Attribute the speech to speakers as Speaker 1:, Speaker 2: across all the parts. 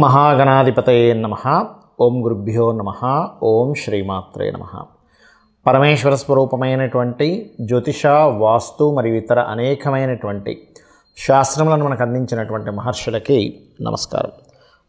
Speaker 1: మహాగణాధిపతయే నమః. ఓం గురుభ్యో నమః. ఓం శ్రీమాత్రే నమః. పరమేశ్వర స్వరూపమైనటువంటి జ్యోతిష, వాస్తు మరియు ఇతర అనేకమైనటువంటి శాస్త్రములను మనకు అందించినటువంటి మహర్షులకి నమస్కారం.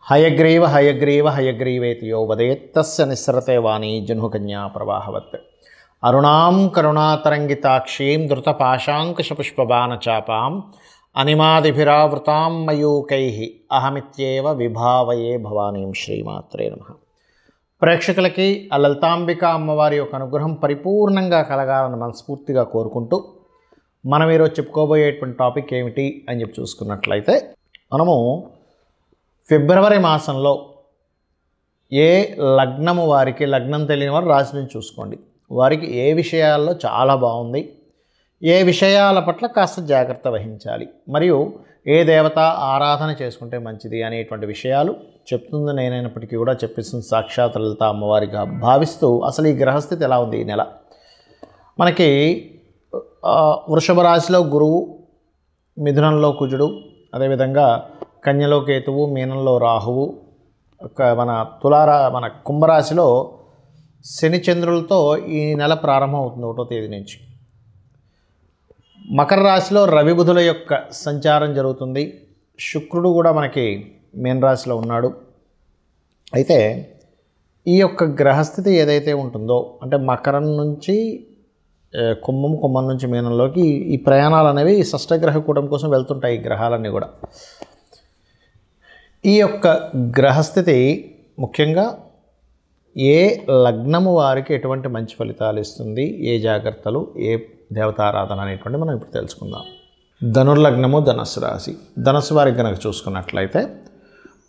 Speaker 1: హయగ్రీవ హయగ్రీవ హయగ్రీవేతి యో వదేత్ తస్య నిస్సరతే వాణీ జహ్నుకన్యా ప్రవాహవత్. అరుణాం కరుణాతరంగితాక్షీం ధృతపాశాంకుశపుష్పబాణచాపాం అనిమాదిభిరావృతాం మయూకైః అహమిత్యేవ విభావయే భవానీం. శ్రీమాత్రే నమః. ప్రేక్షకులకి ఆ లలితాంబిక అమ్మవారి యొక్క అనుగ్రహం పరిపూర్ణంగా కలగాలని మనస్ఫూర్తిగా కోరుకుంటూ మనం ఈరోజు చెప్పుకోబోయేటువంటి టాపిక్ ఏమిటి అని చెప్పి చూసుకున్నట్లయితే, మనము ఫిబ్రవరి మాసంలో ఏ లగ్నము వారికి, లగ్నం తెలియని వారు రాశి నుంచి చూసుకోండి, వారికి ఏ విషయాల్లో చాలా బాగుంది, ఏ విషయాల పట్ల కాస్త జాగ్రత్త వహించాలి, మరియు ఏ దేవత ఆరాధన చేసుకుంటే మంచిది అనేటువంటి విషయాలు చెప్తుంది నేనైనప్పటికీ కూడా చెప్పిస్తుంది సాక్షాత్ లలిత అమ్మవారిగా భావిస్తూ, అసలు ఈ గ్రహస్థితి ఎలా ఉంది ఈ నెల. మనకి వృషభ రాశిలో గురువు, మిథునంలో కుజుడు, అదేవిధంగా కన్యలో కేతువు, మీనంలో రాహువు, మన కుంభరాశిలో శని చంద్రులతో ఈ నెల ప్రారంభం అవుతుంది 1వ తేదీ నుంచి. మకర రాశిలో రవి బుధుల యొక్క సంచారం జరుగుతుంది. శుక్రుడు కూడా మనకి మీనరాశిలో ఉన్నాడు. అయితే ఈ యొక్క గ్రహస్థితి ఏదైతే ఉంటుందో, అంటే మకరం నుంచి కుంభం నుంచి మీనంలోకి ఈ ప్రయాణాలు అనేవి షష్టగ్రహ కూటమి కోసం వెళ్తుంటాయి ఈ గ్రహాలన్నీ కూడా. ఈ యొక్క గ్రహస్థితి ముఖ్యంగా ఏ లగ్నము వారికి ఎటువంటి మంచి ఫలితాలు ఇస్తుంది, ఏ జాగ్రత్తలు, ఏ దేవతారాధన అనేటువంటి మనం ఇప్పుడు తెలుసుకుందాం. ధనుర్లగ్నము, ధనస్సు రాశి. ధనస్సు వారికి కనుక చూసుకున్నట్లయితే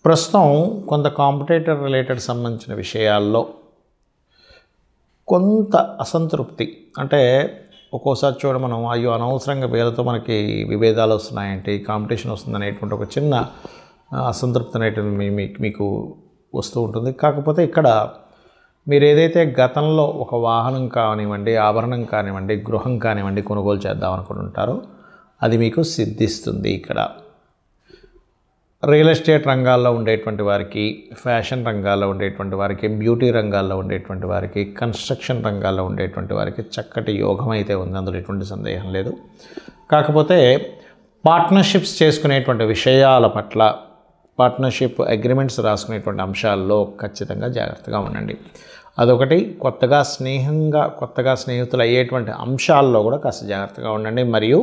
Speaker 1: ప్రస్తుతం కొంత కాంపిటేటర్ రిలేటెడ్ సంబంధించిన విషయాల్లో కొంత అసంతృప్తి, అంటే ఒక్కోసారి మనం అయ్యో అనవసరంగా వీళ్ళతో మనకి విభేదాలు వస్తున్నాయంటే, కాంపిటీషన్ వస్తుంది అనేటువంటి ఒక చిన్న అసంతృప్తి అనేటువంటి మీకు వస్తూ ఉంటుంది. కాకపోతే ఇక్కడ మీరు ఏదైతే గతంలో ఒక వాహనం కానివ్వండి, ఆభరణం కానివ్వండి, గృహం కానివ్వండి కొనుగోలు చేద్దాం అనుకుంటుంటారో అది మీకు సిద్ధిస్తుంది. ఇక్కడ రియల్ ఎస్టేట్ రంగాల్లో ఉండేటువంటి వారికి, ఫ్యాషన్ రంగాల్లో ఉండేటువంటి వారికి, బ్యూటీ రంగాల్లో ఉండేటువంటి వారికి, కన్స్ట్రక్షన్ రంగాల్లో ఉండేటువంటి వారికి చక్కటి యోగం అయితే ఉంది, అందులో ఎటువంటి సందేహం లేదు. కాకపోతే పార్ట్నర్షిప్స్ చేసుకునేటువంటి విషయాల పట్ల, పార్ట్నర్షిప్ అగ్రిమెంట్స్ రాసుకునేటువంటి అంశాల్లో ఖచ్చితంగా జాగ్రత్తగా ఉండండి. అదొకటి. కొత్తగా స్నేహితులు అయ్యేటువంటి అంశాల్లో కూడా కాస్త జాగ్రత్తగా ఉండండి. మరియు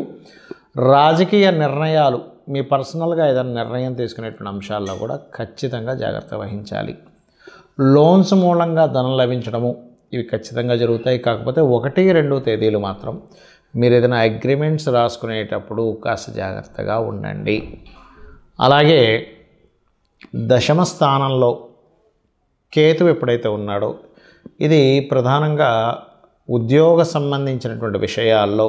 Speaker 1: రాజకీయ నిర్ణయాలు, మీ పర్సనల్గా ఏదైనా నిర్ణయం తీసుకునేటువంటి అంశాల్లో కూడా ఖచ్చితంగా జాగ్రత్త వహించాలి. లోన్స్ మూలంగా ధనం లభించడము ఇవి ఖచ్చితంగా జరుగుతాయి. కాకపోతే 1, 2 తేదీలు మాత్రం మీరు ఏదైనా అగ్రిమెంట్స్ రాసుకునేటప్పుడు కాస్త జాగ్రత్తగా ఉండండి. అలాగే దశమ స్థానంలో కేతువు ఎప్పుడైతే ఉన్నాడో, ఇది ప్రధానంగా ఉద్యోగ సంబంధించినటువంటి విషయాల్లో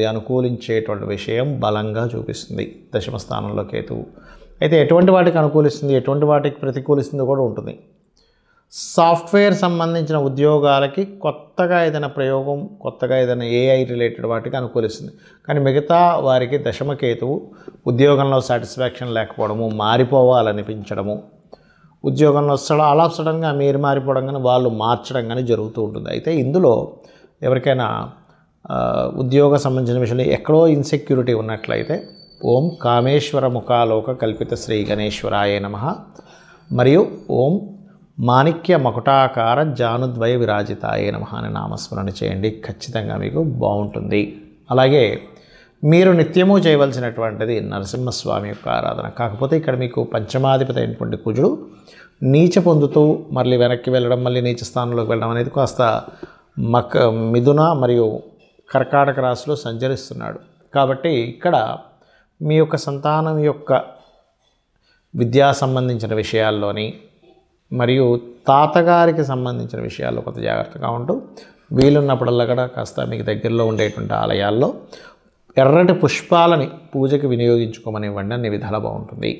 Speaker 1: అనుకూలించేటువంటి విషయం బలంగా చూపిస్తుంది దశమ స్థానంలో కేతువు. అయితే ఎటువంటి వాటికి అనుకూలిస్తుంది, ఎటువంటి వాటికి ప్రతికూలిస్తుందో కూడా ఉంటుంది. సాఫ్ట్వేర్ సంబంధించిన ఉద్యోగాలకి కొత్తగా ఏదైనా ప్రయోగం, కొత్తగా ఏదైనా ఏఐ రిలేటెడ్ వాటికి అనుకూలిస్తుంది. కానీ మిగతా వారికి దశమ కేతువు ఉద్యోగంలో సాటిస్ఫాక్షన్ లేకపోవడము, మారిపోవాలనిపించడము, ఉద్యోగంలో సడన్గా మీరు మారిపోవడం కానీ వాళ్ళు మార్చడం కానీ జరుగుతూ ఉంటుంది. అయితే ఇందులో ఎవరికైనా ఉద్యోగ సంబంధించిన విషయంలో ఎక్కడో ఇన్సెక్యూరిటీ ఉన్నట్లయితే ఓం కామేశ్వర ముఖాలోక కల్పిత శ్రీ గణేశ్వరాయ నమః మరియు ఓం మాణిక్య మకుటాకార జానుద్వయ విరాజితాయ నమః అని నామస్మరణ చేయండి. ఖచ్చితంగా మీకు బాగుంటుంది. అలాగే మీరు నిత్యము చేయవలసినటువంటిది నరసింహస్వామి యొక్క ఆరాధన. కాకపోతే ఇక్కడ మీకు పంచమాధిపతి అయినటువంటి కుజుడు నీచ పొందుతూ మళ్ళీ వెనక్కి వెళ్ళడం, మళ్ళీ నీచ స్థానంలోకి వెళ్ళడం అనేది కాస్త మిథున మరియు కర్కాటక రాశిలో సంచరిస్తున్నాడు. కాబట్టి ఇక్కడ మీ యొక్క సంతానం యొక్క విద్యా సంబంధించిన విషయాల్లోని మరియు తాతగారికి సంబంధించిన విషయాల్లో కొంత జాగ్రత్తగా ఉంటూ, వీలున్నప్పుడల్లా కూడా కాస్త మీకు దగ్గరలో ఉండేటువంటి ఆలయాల్లో ఎర్రటి పుష్పాలని పూజకి వినియోగించుకోమనివ్వండి, అన్ని విధాలా బాగుంటుంది.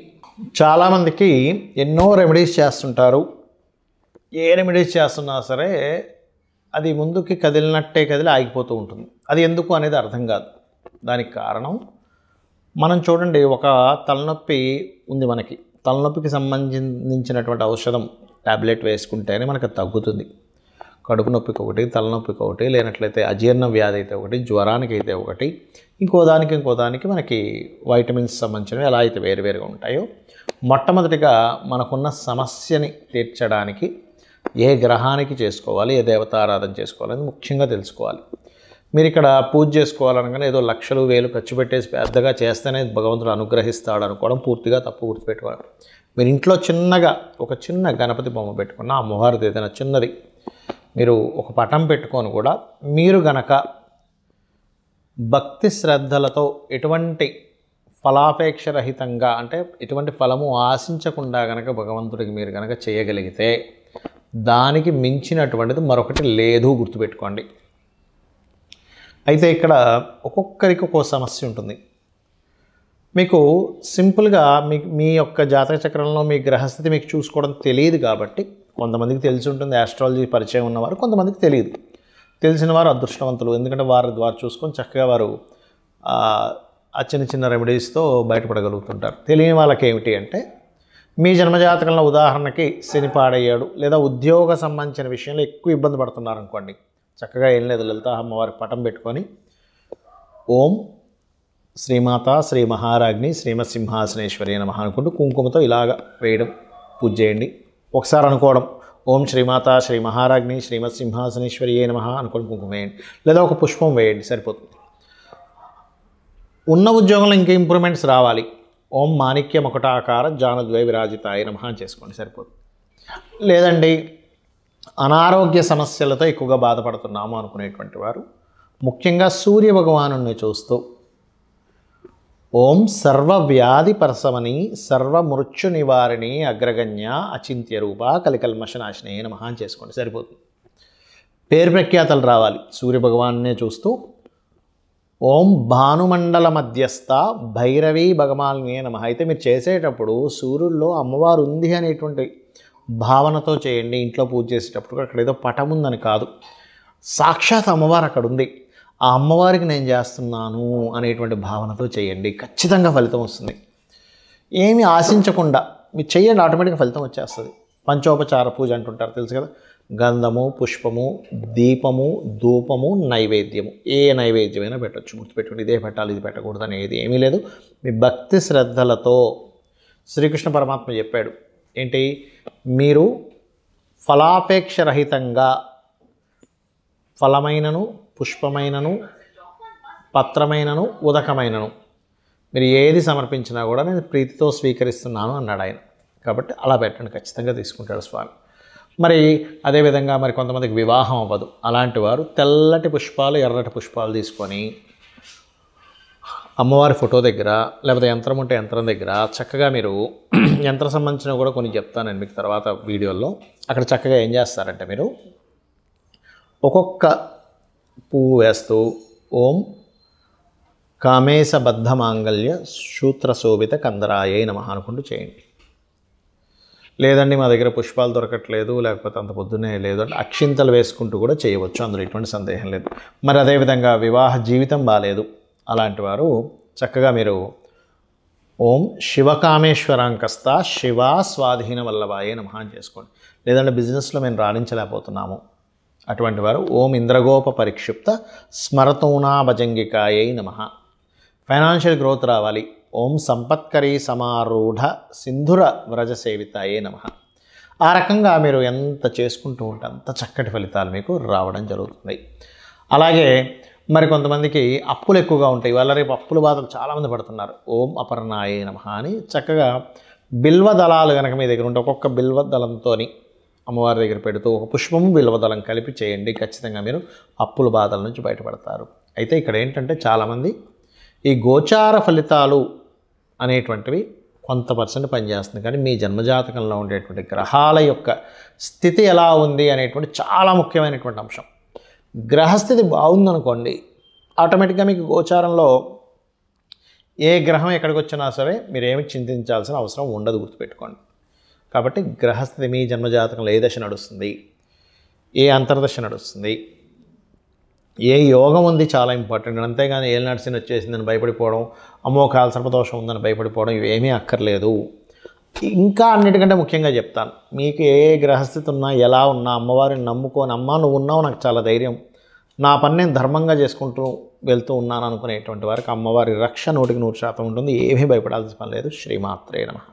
Speaker 1: చాలామందికి ఎన్నో రెమెడీస్ చేస్తుంటారు. ఏ రెమెడీస్ చేస్తున్నా సరే అది ముందుకి కదిలినట్టే కదిలి ఆగిపోతూ ఉంటుంది. అది ఎందుకు అనేది అర్థం కాదు. దానికి కారణం మనం చూడండి, ఒక తలనొప్పి ఉంది మనకి, తలనొప్పికి సంబంధించినటువంటి ఔషధం టాబ్లెట్ వేసుకుంటేనే మనకు తగ్గుతుంది. కడుపు నొప్పికి ఒకటి, తలనొప్పికి ఒకటి, లేనట్లయితే అజీర్ణ వ్యాధి అయితే ఒకటి, జ్వరానికి అయితే ఒకటి, ఇంకో దానికి మనకి వైటమిన్స్ సంబంధించినవి ఎలా అయితే వేరువేరుగా ఉంటాయో, మొట్టమొదటిగా మనకున్న సమస్యని తీర్చడానికి ఏ గ్రహానికి చేసుకోవాలి, ఏ దేవతారాధన చేసుకోవాలని ముఖ్యంగా తెలుసుకోవాలి. మీరు ఇక్కడ పూజ చేసుకోవాలనగానే ఏదో లక్షలు వేలు ఖర్చు పెట్టేసి పెద్దగా చేస్తేనే భగవంతుడు అనుగ్రహిస్తాడు అనుకోవడం పూర్తిగా తప్పు. గుర్తుపెట్టుకోవాలి. మీరు ఇంట్లో చిన్నగా ఒక చిన్న గణపతి బొమ్మ పెట్టుకున్న, అమ్మవారిది ఏదైనా చిన్నది మీరు ఒక పటం పెట్టుకొని కూడా మీరు గనక భక్తి శ్రద్ధలతో ఎటువంటి ఫలాపేక్ష రహితంగా, అంటే ఎటువంటి ఫలము ఆశించకుండా గనక భగవంతుడికి మీరు గనక చేయగలిగితే దానికి మించినటువంటిది మరొకటి లేదు. గుర్తుపెట్టుకోండి. అయితే ఇక్కడ ఒక్కొక్కరికి ఒక్కో సమస్య ఉంటుంది. మీకు సింపుల్గా మీ యొక్క జాతక చక్రంలో మీ గ్రహస్థితి మీకు చూసుకోవడం తెలియదు కాబట్టి, కొంతమందికి తెలిసి ఉంటుంది ఆస్ట్రాలజీ పరిచయం ఉన్నవారు, కొంతమందికి తెలియదు. తెలిసిన వారు అదృష్టవంతులు, ఎందుకంటే వారు చూసుకొని చక్కగా వారు ఆ చిన్న చిన్న రెమెడీస్తో బయటపడగలుగుతుంటారు. తెలియని వాళ్ళకి ఏమిటి అంటే, మీ జన్మజాతకంలో ఉదాహరణకి శని పాడయ్యాడు, లేదా ఉద్యోగ సంబంధించిన విషయంలో ఎక్కువ ఇబ్బంది పడుతున్నారు అనుకోండి, చక్కగా ఏం లేదు, లలిత అమ్మవారి పటం పెట్టుకొని ఓం శ్రీమాత శ్రీ మహారాజ్ని శ్రీమత్సింహాసనేశ్వరి నమః అనుకుంటూ కుంకుమతో ఇలాగ వేయడం, పూజ చేయండి. ఒకసారి అనుకోవడం ఓం శ్రీమాత శ్రీ మహారాజ్ని శ్రీమత్సింహాసనేశ్వరి నమః అనుకోండి, కుంకుమ వేయండి, లేదా ఒక పుష్పం వేయండి, సరిపోతుంది. ఉన్న ఉద్యోగంలో ఇంకా ఇంప్రూవ్మెంట్స్ రావాలి, ఓం మాణిక్య మకుటాకార జానద్వై విరాజితాయ నమః అని చేసుకోండి, సరిపోతుంది. లేదండి అనారోగ్య సమస్యలతో ఎక్కువగా బాధపడుతున్నాము అనుకునేటువంటి వారు ముఖ్యంగా సూర్య భగవానుని చూస్తూ ఓం సర్వవ్యాధి పరసమని సర్వమృత్యు నివారిణి అగ్రగణ్య అచింత్య రూప కలికల్మషనాశినే నమః అని చేసుకోండి, సరిపోతుంది. పేరు ప్రఖ్యాతలు రావాలి, సూర్య భగవాన్నే చూస్తూ ఓం భానుమండల మధ్యస్థ భైరవీ భగవాన్నే నమః. అయితే మీరు చేసేటప్పుడు సూర్యుల్లో అమ్మవారు ఉంది అనేటువంటి భావనతో చేయండి. ఇంట్లో పూజ చేసేటప్పుడు అక్కడ ఏదో పటం ఉందని కాదు, సాక్షాత్ అమ్మవారు అక్కడ ఉంది, ఆ అమ్మవారికి నేను చేస్తున్నాను అనేటువంటి భావనతో చేయండి, ఖచ్చితంగా ఫలితం వస్తుంది. ఏమి ఆశించకుండా మీరు చేయండి, ఆటోమేటిక్గా ఫలితం వచ్చేస్తుంది. పంచోపచార పూజ అంటుంటారు, తెలుసు కదా, గంధము, పుష్పము, దీపము, ధూపము, నైవేద్యము, ఏ నైవేద్యమైనా పెట్టచ్చు. గుర్తుపెట్టుకోండి, ఇదే పెట్టాలి ఇది పెట్టకూడదు అనేది ఏమీ లేదు. మీ భక్తి శ్రద్ధలతో శ్రీకృష్ణ పరమాత్మ చెప్పాడు ఏంటి, మీరు ఫలాపేక్ష రహితంగా ఫలమైనను పుష్పమైనను పత్రమైనను ఉదకమైనను మీరు ఏది సమర్పించినా కూడా నేను ప్రీతితో స్వీకరిస్తున్నాను అన్నాడు ఆయన. కాబట్టి అలా పెట్టండి, ఖచ్చితంగా తీసుకుంటాడు స్వామి. మరి అదేవిధంగా మరి కొంతమందికి వివాహం అవ్వదు, అలాంటి వారు తెల్లటి పుష్పాలు ఎర్రటి పుష్పాలు తీసుకొని అమ్మవారి ఫోటో దగ్గర, లేకపోతే యంత్రం ఉంటే యంత్రం దగ్గర చక్కగా మీరు యంత్రం సంబంధించిన కూడా కొన్ని చెప్తాను నేను మీకు తర్వాత వీడియోలో. అక్కడ చక్కగా ఏం చేస్తారంటే మీరు ఒక్కొక్క పువ్వు వేస్తూ ఓం కామేశబద్ధ మాంగళ్య సూత్రశోభిత కందరాయే నమః అనుకుంటూ చేయండి. లేదండి మా దగ్గర పుష్పాలు దొరకట్లేదు, లేకపోతే అంత పొద్దున్నే లేదు అంటే అక్షింతలు వేసుకుంటూ కూడా చేయవచ్చు, అందులో ఎటువంటి సందేహం లేదు. మరి అదేవిధంగా వివాహ జీవితం బాగాలేదు, అలాంటి వారు చక్కగా మీరు ఓం శివకామేశ్వరాంకస్త శివా స్వాధీన వల్లభాయే నమః అని చేసుకోండి. లేదంటే బిజినెస్లో మేము రాణించలేకపోతున్నాము, అటువంటి వారు ఓం ఇంద్రగోప పరిక్షిప్త స్మరతూనా భజంగికాయై నమః. ఫైనాన్షియల్ గ్రోత్ రావాలి, ఓం సంపత్కరీ సమారూఢ సింధుర వ్రజ సేవితాయే నమః. ఆ రకంగా మీరు ఎంత చేసుకుంటూ ఉంటే అంత చక్కటి ఫలితాలు మీకు రావడం జరుగుతుంది. అలాగే మరి కొంతమందికి అప్పులు ఎక్కువగా ఉంటాయి, వాళ్ళ రేపు అప్పుల బాధలు చాలామంది పడుతున్నారు, ఓం అపర్ణాయే నమః అని చక్కగా బిల్వ దళాలు కనుక మీ దగ్గర ఉంటే ఒక్కొక్క బిల్వ దళంతో అమ్మవారి దగ్గర పెడుతూ ఒక పుష్పము బిల్వదళం కలిపి చేయండి, ఖచ్చితంగా మీరు అప్పుల బాధల నుంచి బయటపడతారు. అయితే ఇక్కడ ఏంటంటే చాలామంది ఈ గోచార ఫలితాలు అనేటువంటివి కొంత పర్సెంట్ పనిచేస్తుంది, కానీ మీ జన్మజాతకంలో ఉండేటువంటి గ్రహాల యొక్క స్థితి ఎలా ఉంది అనేటువంటి చాలా ముఖ్యమైనటువంటి అంశం. గ్రహస్థితి బాగుందనుకోండి, ఆటోమేటిక్గా మీకు గోచారంలో ఏ గ్రహం ఎక్కడికి వచ్చినా సరే మీరేమి చింతించాల్సిన అవసరం ఉండదు, గుర్తుపెట్టుకోండి. కాబట్టి గ్రహస్థితి మీ జన్మజాతకంలో ఏ దశ నడుస్తుంది, ఏ అంతర్దశ నడుస్తుంది, ఏ యోగం ఉంది చాలా ఇంపార్టెంట్. అంతేగాని ఏళ్ళు నడిచిన వచ్చేసిందని భయపడిపోవడం, అమ్మో కాల సర్పదోషం ఉందని భయపడిపోవడం ఇవేమీ అక్కర్లేదు. ఇంకా అన్నిటికంటే ముఖ్యంగా చెప్తాను, మీకు ఏ గ్రహస్థితి ఉన్నా ఎలా ఉన్నా అమ్మవారిని నమ్ముకొని, అమ్మ నువ్వు ఉన్నావు నాకు చాలా ధైర్యం, నా పని నేను ధర్మంగా చేసుకుంటూ వెళ్తూ ఉన్నాను అనుకునేటువంటి వారికి అమ్మవారి రక్ష 100% ఉంటుంది. ఏమీ భయపడాల్సిన పని లేదు. శ్రీమాత్రే నమః.